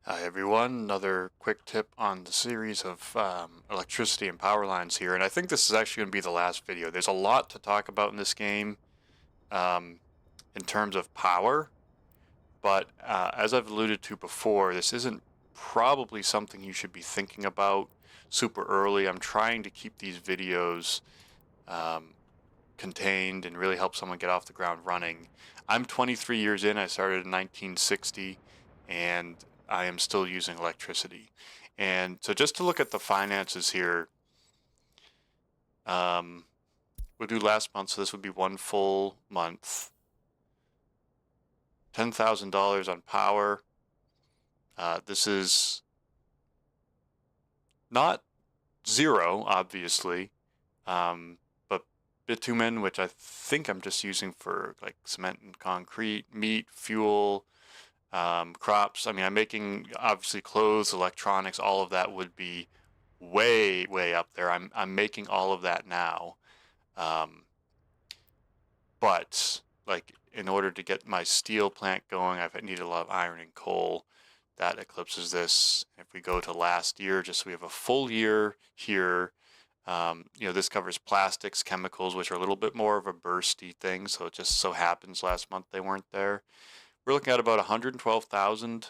Hi everyone, another quick tip on the series of electricity and power lines here, and I think this is actually going to be the last video. There's a lot to talk about in this game um, in terms of power, but as I've alluded to before, this isn't probably something you should be thinking about super early. I'm trying to keep these videos um, contained and really help someone get off the ground running. I'm 23 years in. I started in 1960, and I am still using electricity. And so just to look at the finances here, um, we'll do last month, so this would be one full month. $10,000 on power. This is not zero, obviously, but bitumen, which I think I'm just using for like cement and concrete, meat, fuel, crops. I mean, I'm making obviously clothes, electronics, all of that would be way, way up there. I'm making all of that now. Um, but like in order to get my steel plant going, I've needed a lot of iron and coal. That eclipses this. If we go to last year, just so we have a full year here, this covers plastics, chemicals, which are a little bit more of a bursty thing. So it just so happens last month they weren't there. We're looking at about 112,000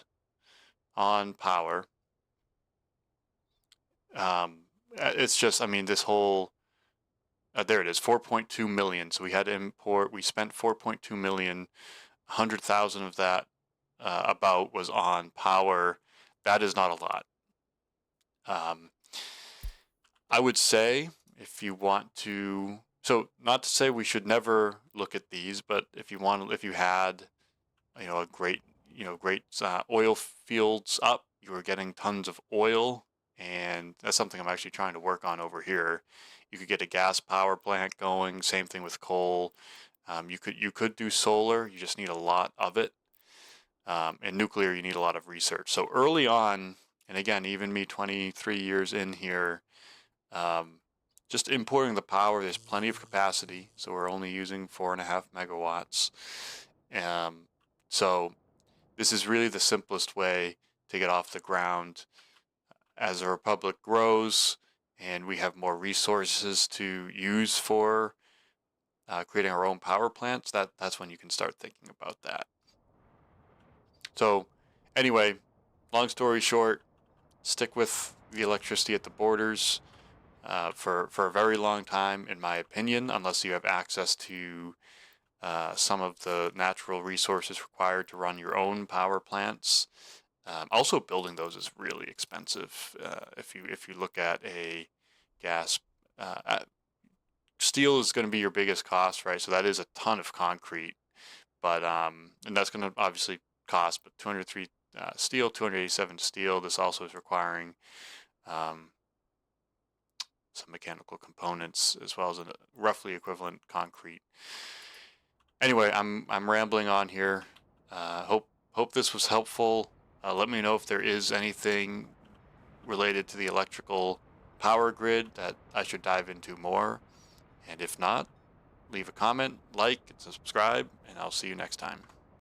on power. It's just, I mean, this whole there it is, 4.2 million. So we had to import. We spent 4.2 million. 100,000 of that about was on power. That is not a lot. Um, I would say if you want to, so not to say we should never look at these, but if you want, if you had, a great, great oil fields up, you were getting tons of oil, and that's something I'm actually trying to work on over here. You could get a gas power plant going. Same thing with coal. You could do solar. You just need a lot of it. And nuclear, you need a lot of research. So early on, and again, even me 23 years in here, um, just importing the power, there's plenty of capacity. So we're only using 4.5 megawatts. Um, so this is really the simplest way to get off the ground. As the republic grows and we have more resources to use for creating our own power plants, that's when you can start thinking about that. So anyway, long story short, stick with the electricity at the borders for a very long time, in my opinion, unless you have access to some of the natural resources required to run your own power plants. Also, building those is really expensive. If you look at a gas, steel is going to be your biggest cost, right? So that is a ton of concrete, but and that's going to obviously cost. But 203 steel, 287 steel. This also is requiring um, some mechanical components as well as a roughly equivalent concrete. Anyway, I'm rambling on here. Hope this was helpful. Let me know if there is anything related to the electrical power grid that I should dive into more. And if not, leave a comment, like, and subscribe, and I'll see you next time.